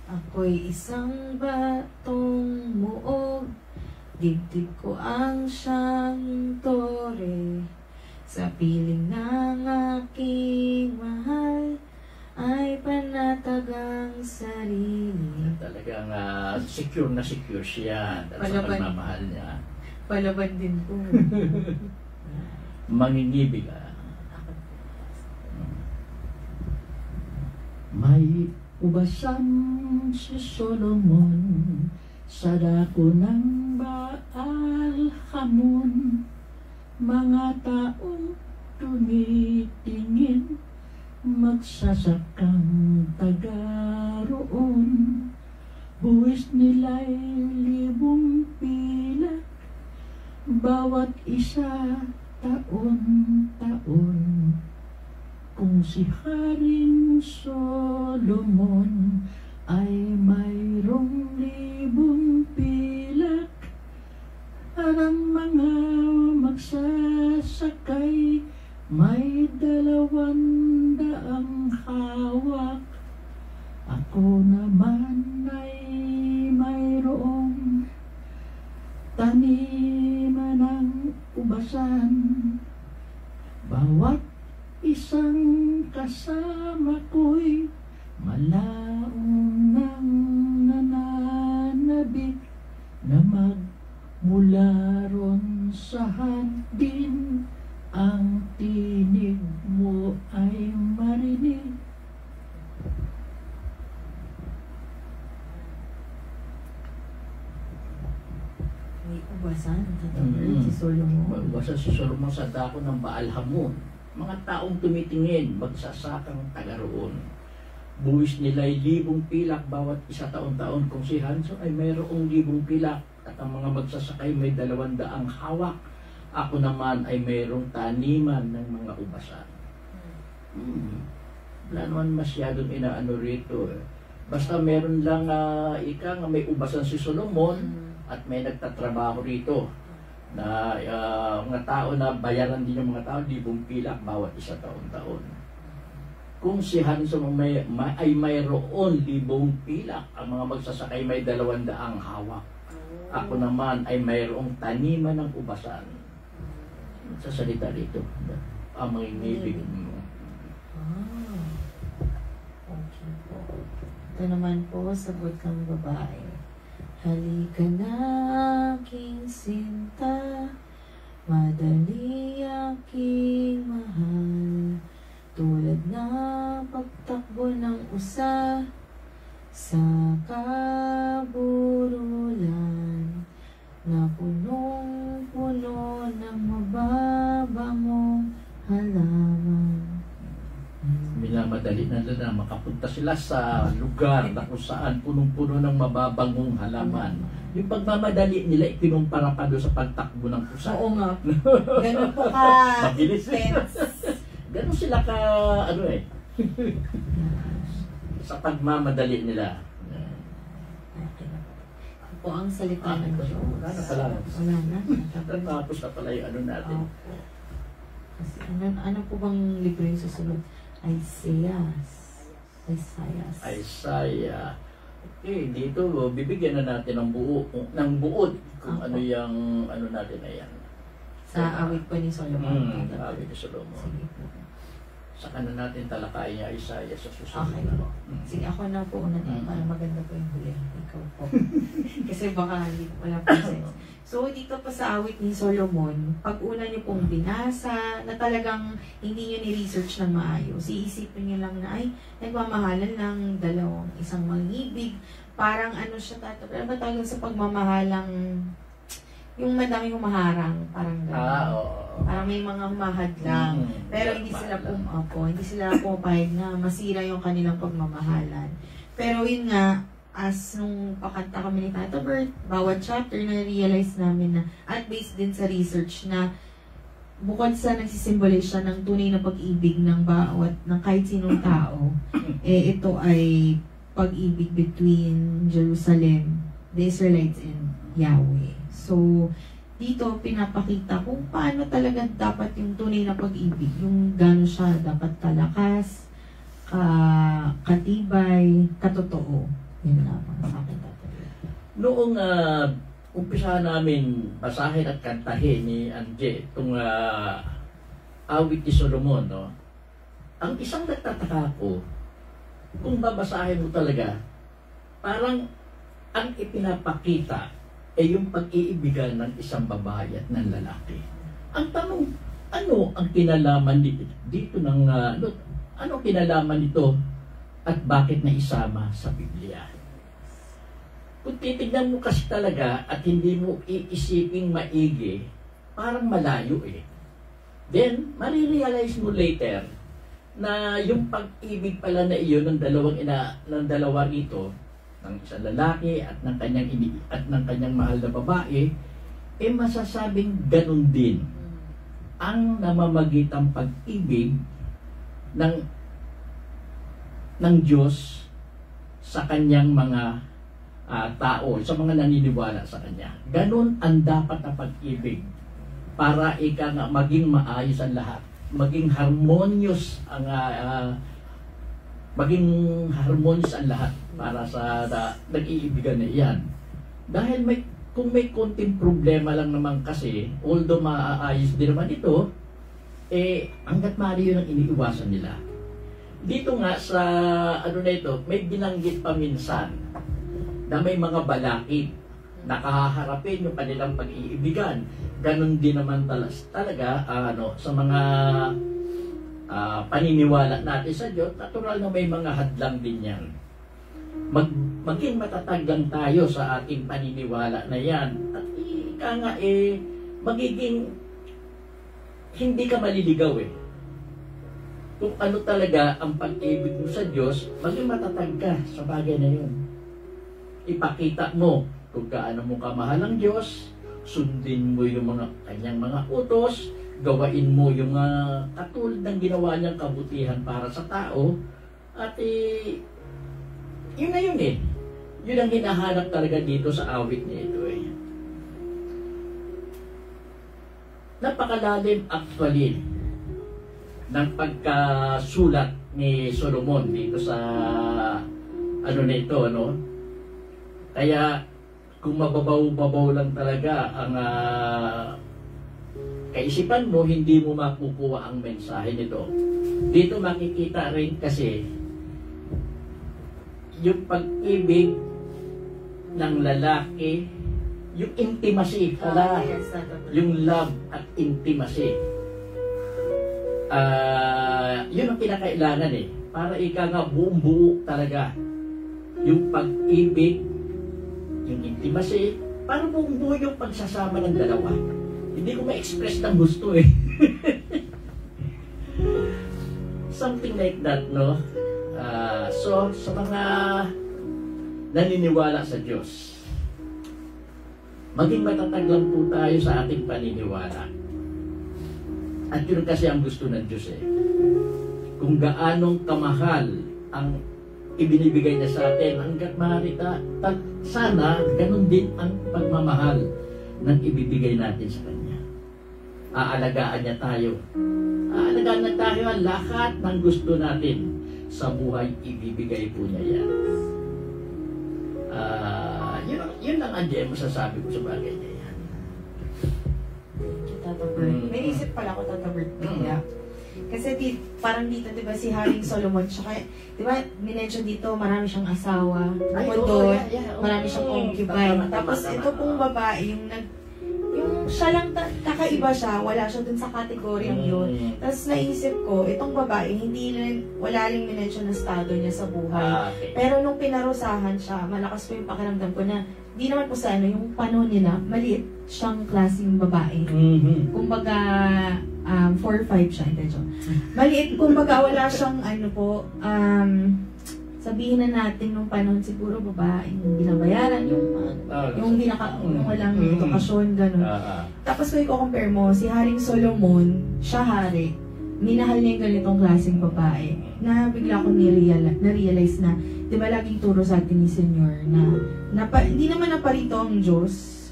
ako'y isang batong muog, dibdib ko ang siyang tore, sa piling ng aking mahal, ay panatag ang sarili. Talagang secure na secure siya sa pagmamahal niya. Palaban din po. Mangingibig. May ubasan si Solomon sa dako ng Baal Hamon. Mga taong tumitingin, magsasakang taga roon. Buwis nila'y libong bawat isa taon-taon. Kung si Haring Solomon ay mayroong libong pilak, at ang mga magsasakay may 200 hawak. Ako naman ay mayroong taniman ng ubasan. Bawat isang kasama ko'y malaong nang nananabik na magmula ron sa hardin, ang tinig mo ay marinig. May ubasan, si Solomon. Ubasan si Solomon sa dako ng Baal Hamon. Mga taong tumitingin, magsasakang taga roon. Buwis nila'y 1,000 pilak bawat isa taon-taon. Kung si Hanso ay mayroong 1,000 pilak at ang mga magsasakay may 200 hawak. Ako naman ay mayroong taniman ng mga ubasan. Wala naman masyadong inaano rito. Basta meron lang ika nga may ubasan si Solomon at may nagtatrabaho rito na mga tao na bayaran din yung mga tao 1,000 pilak bawat isa taon-taon. Kung si Hanson ay mayroon 1,000 pilak, ang mga magsasakay may 200 hawak. Ako naman ay mayroong taniman ng ubasan. Sa salita rito, ang mangingibig mo. Okay po. Ito naman po, sagot ng babae. Halika na, aking sinta, madali aking mahal, tulad na pagtakbo ng usa sa kaburulan, na punong-puno ng mababangong halaman. Minamadali na nila makapunta sila sa lugar na kung saan punong-puno ng mababangong halaman. Yung pagmamadali nila, ipinumpara pa doon sa pagtakbo ng pusa. Oo nga. Ganun po ka. Mabilis. Intense. Ganun sila ka, sa pagmamadali nila. Okay. Ako po ang salita ng Diyos. Wala na pala. Wala na. Tapos na pala yung ano natin. Opo. Kasi ano po bang libro yung susunod? Isaiah. Okay, dito bibigyan na natin ng buod kung ano yung ano natin na yan. Sa awit po ni Solomon. Awit ni Solomon. Sige po. Saka na natin talakayin niya Isaiah sa susunod. Okay po. Sige, ako na po una para maganda po yung huli. Ikaw po. Kasi baka hindi po wala po sense. So, dito po sa awit ni Solomon, pag una niyo pong binasa, na talagang hindi niyo ni-research ng maayos, iisipin niyo lang na, ay, nagmamahalan ng isang mangibig. Parang ano siya, ano ba tawag sa pagmamahalang, yung madaming humaharang, parang gano'n. Oo. Parang may mga humahadlang. Pero hindi sila pumapayag na masira yung kanilang pagmamahalan. Pero yun nga, as nung pakanta kami ni Tata Bert, bawat chapter na-realize namin na, at based din sa research na, bukod sa nagsisimbolize siya ng tunay na pag-ibig ng kahit sinong tao, ito ay pag-ibig between Jerusalem, the Israelites, and Yahweh. So, dito pinapakita kung paano talaga dapat yung tunay na pag-ibig, yung gano'n siya dapat kalakas, katibay, katotoo. Yun lamang sa akin tatawin. Noong umpisa namin basahin at kantahin ni Anje itong awit ni Solomon, no? Ang isang nagtataka ko, kung babasahin mo talaga, parang ang ipinapakita ay yung pag-iibigan ng isang babae at ng lalaki. Ang tanong, ano ang kinalaman dito ng ano kinalaman nito at bakit naisama sa Biblia? Kung titignan mo kasi talaga at hindi mo iisiping maigi, parang malayo eh. Then, marirealize mo later na yung pag-ibig pala na iyon ng dalawa rito, ng isang lalaki at ng kanyang mahal na babae, masasabing ganun din ang namamagitang pag-ibig ng Diyos sa kanyang mga tao, sa mga naniniwala sa kanya. Ganun ang dapat na pag-ibig para maging maayos ang lahat, maging harmonious ang lahat para sa nag-iibigan na iyan. Dahil kung may konting problema lang naman kasi, although maaayos din naman ito, hanggat maaari yun ang iniiwasan nila. Dito nga sa may binanggit pa minsan na may mga balakid na kahaharapin yung kanilang pag-iibigan. Ganon din naman talaga sa mga paniniwala natin sa Diyos. Natural na may mga hadlang din yan. Maging matatag lang tayo sa ating paniniwala na yan. At magiging hindi ka maliligaw Kung ano talaga ang pag-ibig mo sa Diyos, maging matatag ka sa bagay na yun. Ipakita mo kung gaano mo kamahal ang Diyos, sundin mo yung kanyang mga utos, gawain mo yung katulad ng ginawa niyang kabutihan para sa tao, at yun na yun Yun ang hinahanap talaga dito sa awit na ito Napakalalim actually ng pagkasulat ni Solomon dito sa Kaya kung mababaw-babaw lang talaga ang kaisipan mo, hindi mo makukuha ang mensahe nito. Dito makikita rin kasi yung pag-ibig ng lalaki, yung intimacy, yung love at intimacy. Yun ang kinakailangan para buong-buo talaga yung pag-ibig, yung intimacy, para buong-buo yung pagsasama ng dalawa. Hindi ko ma-express ng gusto something like that, no? So, sa mga naniniwala sa Diyos, maging matatag lang po tayo sa ating paniniwala. At yun kasi ang gusto ng Diyos Kung gaanong kamahal ang ibinibigay niya sa atin, hanggat maaari sana ganun din ang pagmamahal ng ibibigay natin sa Kanya. Aalagaan niya tayo. Aalagaan na tayo ang lahat ng gusto natin sa buhay, ibibigay po niya yan. Yun lang ang masasabi ko sa bagay niya yan. Tata Bert. May isip pala ako, Tata Bert. Kasi parang dito, di ba, si Haring Solomon, tsaka, di ba, minention dito, marami siyang asawa. Marami siyang concubine. Tapos ito pong babae, yung siya lang, kakaiba siya, wala siya dun sa kategoryang yun. Tapos naisip ko, itong babae, wala rin minention na estado niya sa buhay. Pero nung pinarusahan siya, malakas po yung pakiramdam ko na, di naman po sa yung panahon nila, maliit siyang klaseng babae. Kumbaga, 4'5" siya, hindi siya. Maliit, kumbaga wala siyang sabihin na natin nung panahon siguro babaeng binabayaran, yung walang edukasyon, gano'n. Tapos kung i-compare mo, si Haring Solomon, siya hari, minahal niya yung ganitong klaseng babae, na bigla akong na-realize na, di ba laging turo sa atin ni Senyor, na hindi naman naparito ang Diyos,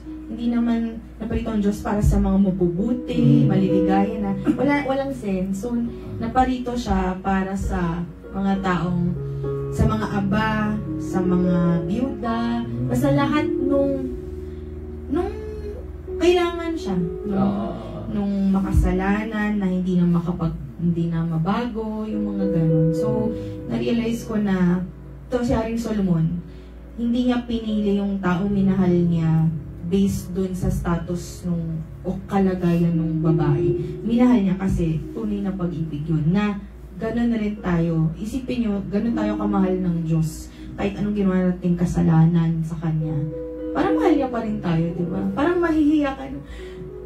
para sa mga mabubuti, maliligaya na, walang sense. So, naparito siya para sa mga taong, sa mga aba, sa mga biyuda, basta lahat nung kailangan siya. Nung makasalanan, na hindi na mabago, yung mga ganun. So, na-realize ko na, ito si Haring Solomon, hindi niya pinili yung taong minahal niya based dun sa status o kalagayan ng babae. Minahal niya kasi tunay na pag-ibig yun, na ganun na rin tayo. Isipin nyo, ganun tayo kamahal ng Diyos. Kahit anong ginawa nating kasalanan sa Kanya. Parang mahal niya pa rin tayo, di ba? Parang mahihiya ka.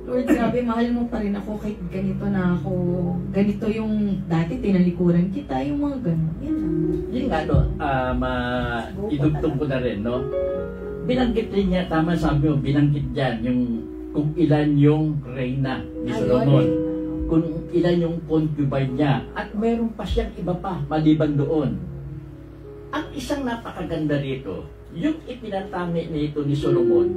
Lord, grabe, mahal mo pa rin ako kahit ganito na ako. Ganito yung dati, tinalikuran kita, yung mga ganun. Yan lang. Yun nga, idugtong ko na rin, no? Binanggit rin niya, tama sabi mo, binanggit dyan, yung kung ilan yung reyna ni Solomon, kung ilan yung concubine niya, at meron pa siyang iba pa maliban doon. Ang isang napakaganda rito, yung ipinatami nito ni Solomon,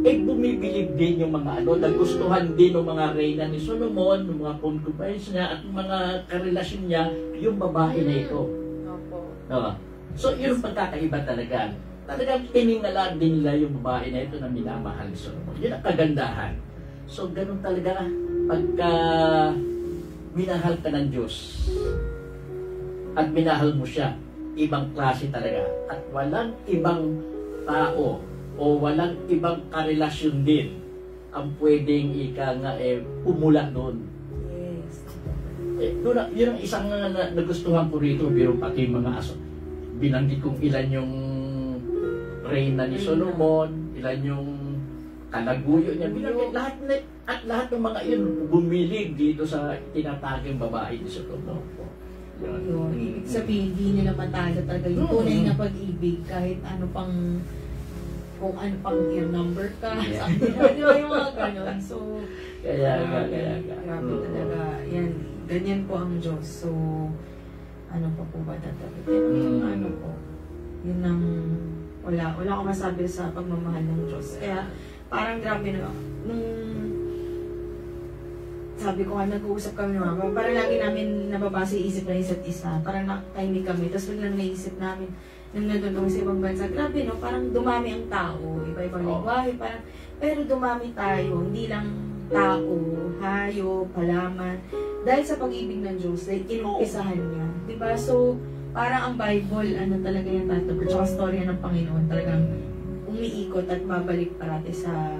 bumibilib din yung mga nagustuhan din ng mga reyna ni Solomon, ng mga concubines niya, at mga karelasyon niya, yung babae na ito. No? So, yun ang pagkakaiba talaga. Talagang tiningalan din nila yung babae na ito na minamahal ni Solomon. Yun ang kagandahan. So, ganun talaga pagka minahal ka ng Diyos at minahal mo siya, ibang klase talaga. At walang ibang tao o walang ibang karelasyon din ang pwedeng pumula doon. Yun ang isang nagustuhan ko rito, pero pati mga aso. Binanggit kong ilan yung reyna ni Solomon, ilan yung kalaguyo niya, binanggit lahat ng mga yun bumilig dito sa tinataging babae ni Solomon. Yun. Ibig sabihin, hindi nila matalo talaga yung tunay na pag-ibig kahit ano pang kung ano pang ear number ka, sa kanila, di ba yung mga ganon. So, Kaya. grabe talaga. Yan, ganyan po ang Diyos. So, ano pa po ba tatabi? Ano po, yun ang wala akong masabi sa pagmamahal ng Diyos. Kaya, parang grabe na, nung sabi ko nga, nag-uusap kami naman, parang lagi namin nababasa yung isip na isa't isa, parang nakatahimik kami, tapos biglang naisip namin, nung nandun kami sa ibang bansa, grabe no, parang dumami ang tao, iba-ibang lingwahe, parang, pero dumami tayo, hindi lang tao, hayop, halaman, dahil sa pag-ibig ng Diyos, like, inumpisahan niya, diba? So, parang ang Bible, ano talaga yung tatapos, tsaka storya ng Panginoon, talagang umiikot at babalik parati sa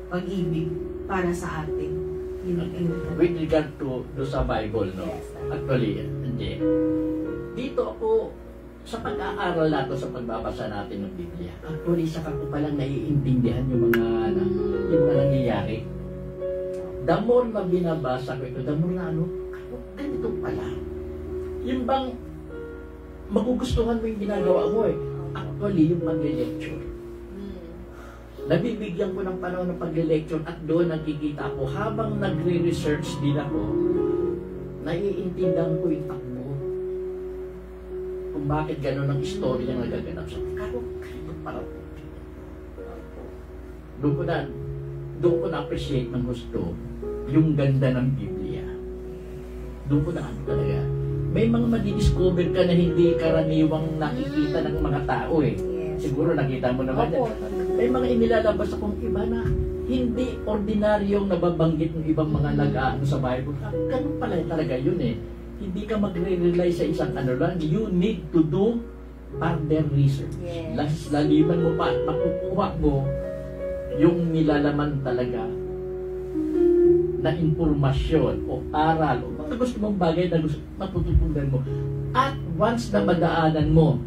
pag-ibig para sa atin. With regard to sa Bible, no? Actually, hindi. Dito ako, sa pag-aaral natin, sa pagbabasa natin ng Biblia, actually, saka ko palang naiintindihan yung mga nangyayari. The more na binabasa ko ito, the more na ganito pala. Yung bang magugustuhan mo yung ginagawa mo Actually, yung mag-lecture. Nabibigyan ko ng panahon ng pag-lecture at doon nakikita ko habang nagre-research din ako, naiintindihan ko yung takbo. Kung bakit gano'n ang istorya na nagaganap sa karo para po. Doon ko na-appreciate ng gusto yung ganda ng Biblia. Doon ko na talaga. May mga madidiscover ka na hindi karaniwang nakikita ng mga tao Siguro nakita mo naman yan. May mga inilalabas akong iba na hindi ordinaryong nababanggit ng ibang mga nag-aano sa Bible. Ganun pala talaga yun Hindi ka magre-rely sa isang lang. You need to do further research. Laliman mo pa at makukuha mo yung nilalaman talaga na impormasyon o aral o mga gusto mong bagay na matututunan mo. At once na madaanan mo,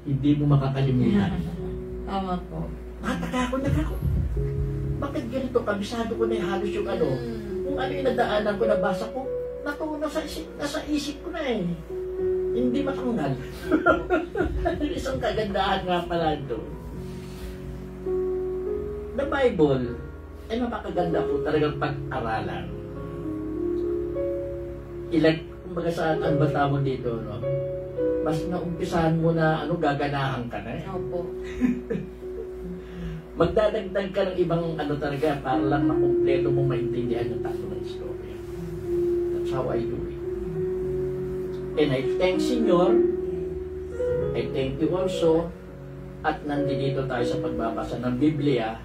hindi mo makakalimutan. Tama po. Nakako. Bakit ganito? Kabisado ko na halos yung kung ano yung nadaanan ko, nabasa ko, nasa isip ko na Hindi matanggal. Isang kagandahan nga pala ito. The Bible ay mapakaganda po talagang pag-aralan. Kumbaga sa ang bata mo dito, no? Mas naumpisahan mo na gaganahan ka na Opo. Magdadagdag ka ng ibang talaga para lang makumpleto mong maintindihan yung takbo ng istorya. That's how I do it. And I thank Senyor, I thank you also, at nandito tayo sa pagbabasa ng Biblia,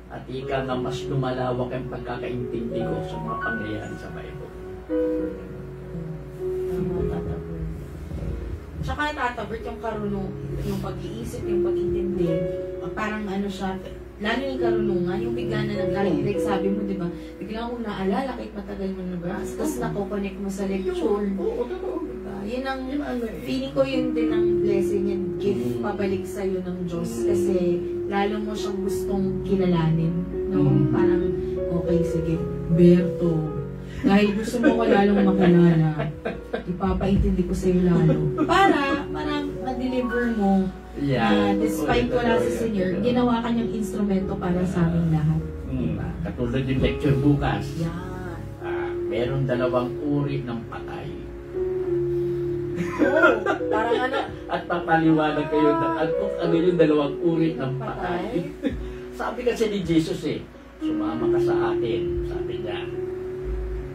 at ika nga mas lumalawak ang pagkakaintindi ko sa mga pangyayari sa Bible. Saka natatabert yung karunong, yung pag-iisip, yung pag-intindi. Parang siya, lalo yung karunungan, yung bigla na like sabi mo, di ba? Bigla akong naalala kahit matagal mo nabasa. Tapos nakokonek mo sa lecture. Diba? Yun ang, feeling ko yun din ang blessing and gift pabalik sa'yo ng Diyos. Kasi lalo mo siyang gustong kilalanin. No? Parang, okay, sige, Berto. Dahil gusto mo ko lalong makilala, ipapaintindi ko sa'yo lalo. Para na-deliver mo na despite wala si Senyor, ginawa ka niyang instrumento para sa aming lahat. Diba? Katulad yung lecture bukas. Yan. Meron 2 uri ng patay. Oo, parang ano, At papaliwanag kayo at kung ano yung 2 uri ng patay. Sabi kasi ni Jesus sumama ka sa akin. Sabi niya,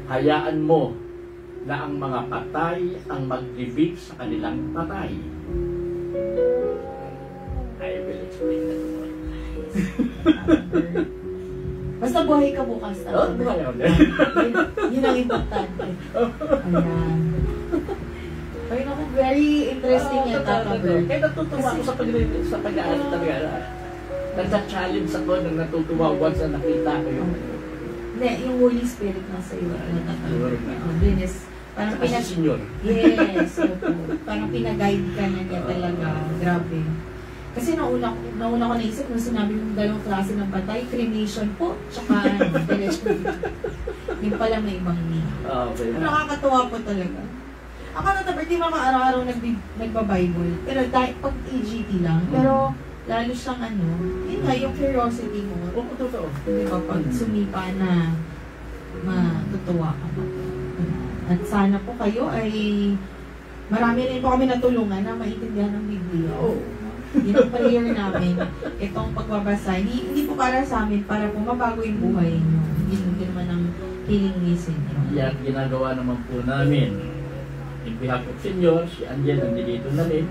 hayaan mo na ang mga patay ang maglibig sa kanilang patay. I will explain that to you. basta buhay ka bukas. Buhay ako. Yun ang importante. Ayan. Ay, naku, very interesting yan, Tata Bert. Kaya natutuwa ako sa pag-aaral talaga. Nagsa-challenge ako nang natutuwa once na nakita ko yung Hindi, yung Holy Spirit nasa iyo. Binis. Parang saka si Senyor. Yes, opo. Parang pinaguide ka na niya talaga. Grabe. Kasi nauna ko naisip nung sinabi mong 2 klase ng patay, cremation po, tsaka electric. Yung pala may ibang name. Okay. Nakakatuwa po talaga. Ako na tabi, di mga araw-araw nagba-Bible. Pero pag AGT lang. Pero lalo siyang yun nga, yung curiosity mo. Oo, totoo. Di ba, pag sumipa na matutuwa ka na. At sana po kayo ay marami rin po kami natulungan na maintindihan ng Biblia. Yun ang prayer namin. Itong pagbabasa, hindi po para sa amin, para po mabago yung buhay nyo. Hindi naman ang healing mission nyo. Yan, ginagawa naman po namin. In behalf of Senyor, si Angel nandito na rin.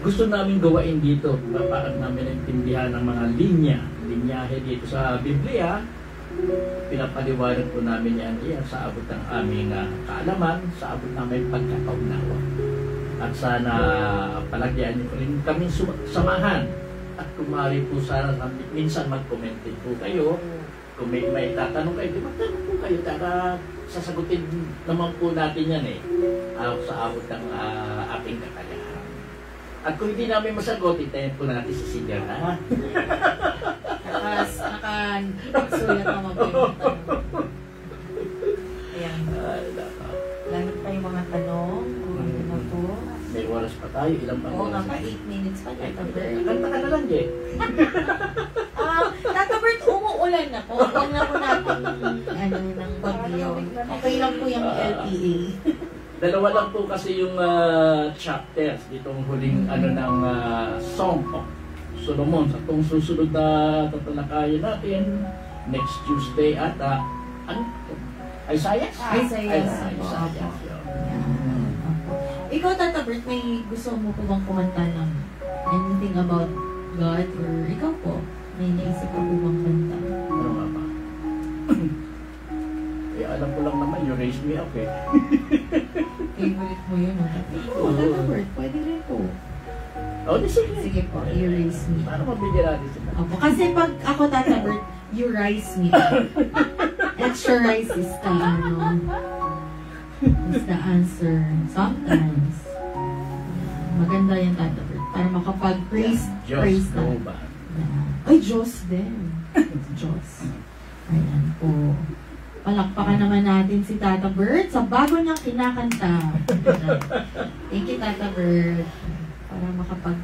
Gusto namin gawain dito, para namin intindihan ng mga linyahe dito sa Biblia. Pinapaliwanag po namin yan sa abot ng aming kaalaman, sa abot namin pagkakaunawa. At sana palagyan niyo rin kami samahan. At kumari po sana minsan mag-comment din po kayo. Kung may tatanong kayo, magtanong po kayo. Para sasagutin naman po natin yan sa abot ng ating kakayahan. At kung hindi namin masagot, itayin po natin si Senyor, ha? Nakasulat naman po yung tanong. Ayan. Lagi pa yung mga tanong. Ano na po? May oras pa tayo. Ilang pa Oo nga oras? pa, 8 minutes pa. Tata Bert. Kanta ka na lang, Jay. Tata Bert, umuulan na po. Huwag na po natin ng bagyo. Okay lang po yung LPA. 2 lang po kasi yung chapters ditong huling ng Song of Solomon. Sa itong susunod na tatalakayan natin next Tuesday at Isaiah. Ikaw, Tata Bert, may gusto mo po bang kumanta ng anything about God? Or ikaw po, may naisip ka po bang kanta? Ano nga ba? Alam ko lang naman, you raised me up Favorite mo yun, ha? Oo, Tata Bert, pwede rin po. Sige. Sige po, you raise me. Paano mabigyan natin sila? Opo, kasi pag ako, Tata Bert, you rise me. Extra rice is is the answer. Sometimes. Maganda yung Tata Bert. Para makapag-praise, praise na. Ay, Diyos din. Diyos. Ayan po. Palakpakan naman natin si Tata Bert sa bago niyang kinakanta. Thank you, Tata Bert. Para makapag...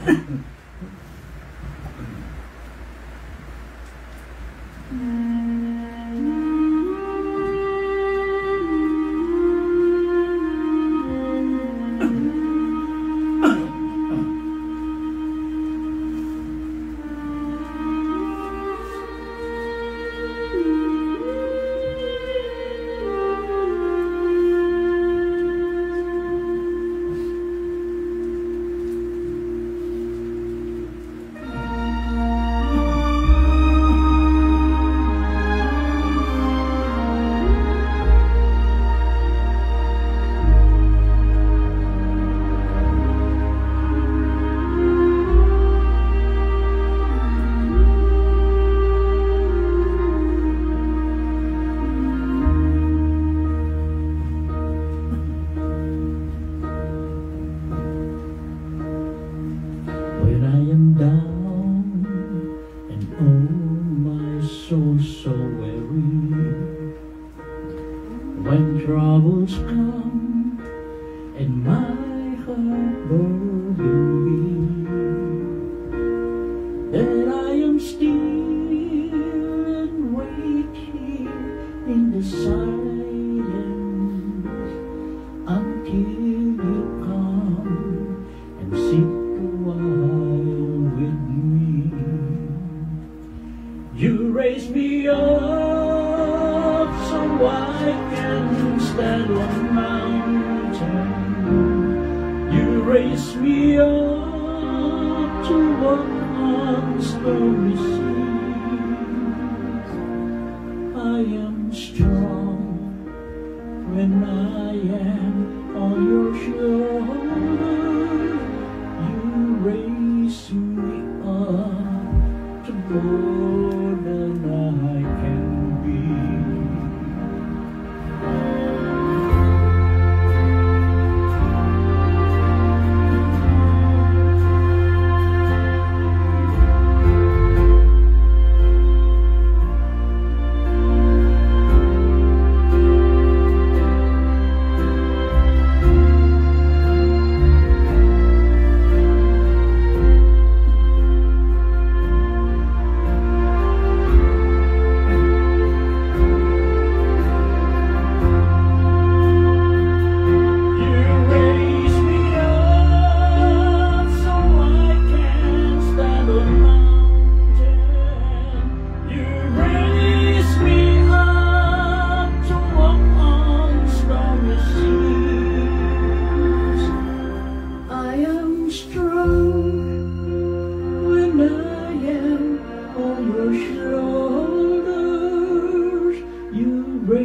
believe that I am still and wait here in the silence until you come and sit a while with me. You raise me up so I can stand on a mountain. You raise me up to walk on stormy seas. I am strong when I am on your shoulder. You raise me up to more than I can be. You raise me up so I can stand on mountain. You raise me up to walk on stormy seas. I am strong when I am on your shoulder. You raise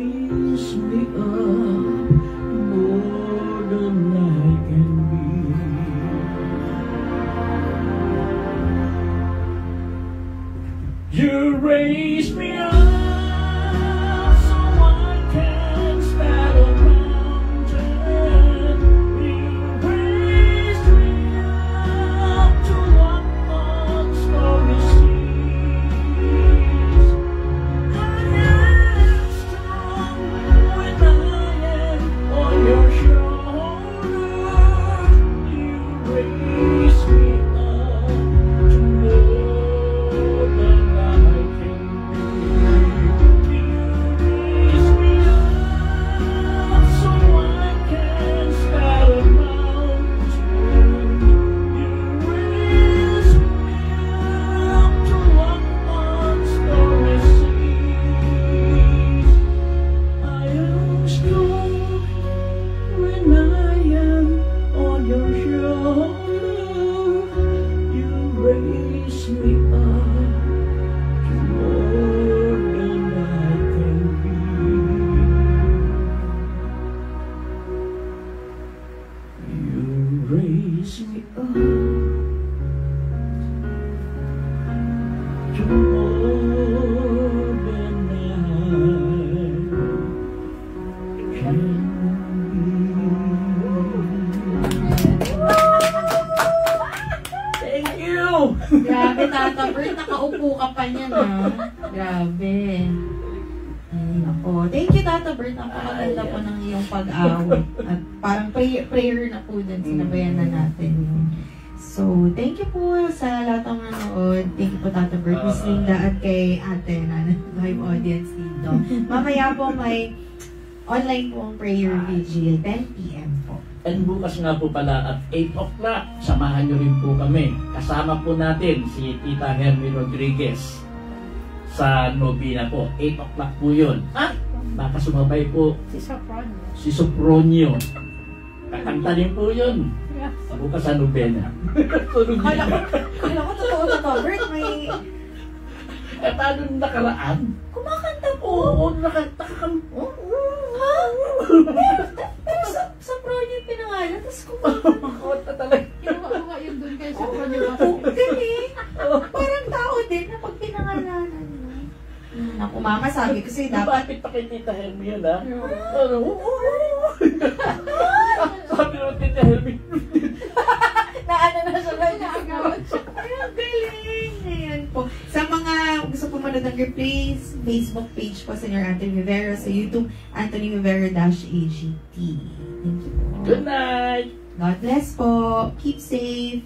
me up to more than raise me up to more than I can be. Thank you! Grabe, Tata Bert, nakaupo ka pa niyan, ha? Grabe. Ay, ako. Thank you, Tata Bert. Napakaganda po ng iyong pag-awit. At parang prayer na po dun. Sinabayan na natin yun. So, thank you po sa lahat ng nanood. Thank you po, Tata Bert, Miss Linda, at kay ate na live audience dito. Mamaya po may online po ang prayer vigil, 10 p.m. po. And bukas nga po pala at 8 o'clock, samahan nyo rin po kami. Kasama po natin si Tita Hermie Rodriguez sa Novena po. 8 o'clock po yun. At baka sumabay po si Sopronio. Kakanta din po yun. Bukas sa Novena. Kala ko totoo, Tata Bert, may... Eh, paano nung nakaraan? Kumakanta po. Oo, nakakanta. Ha? Pero sa project pinangalan, tapos kumakanta. Talaga. Kinuha ko nga yun dun kay Sopra niyo. Galing. Parang tao din na pag pinangalanan mo. Naku, mama, sabi ko sa'yo, dapat... Bakit pa kay Tita Hermie yun, ha? Ano? Sabi mo, Tita Hermie. Naano na siya ba? Naagawan siya. Ay, ang galing. Ayan po. Sa mga gusto po manood ng replay, Facebook page po sa Senior Anthony Vivero, sa YouTube, Anthony Vivero-AGT. Thank you po. Good night! God bless po. Keep safe.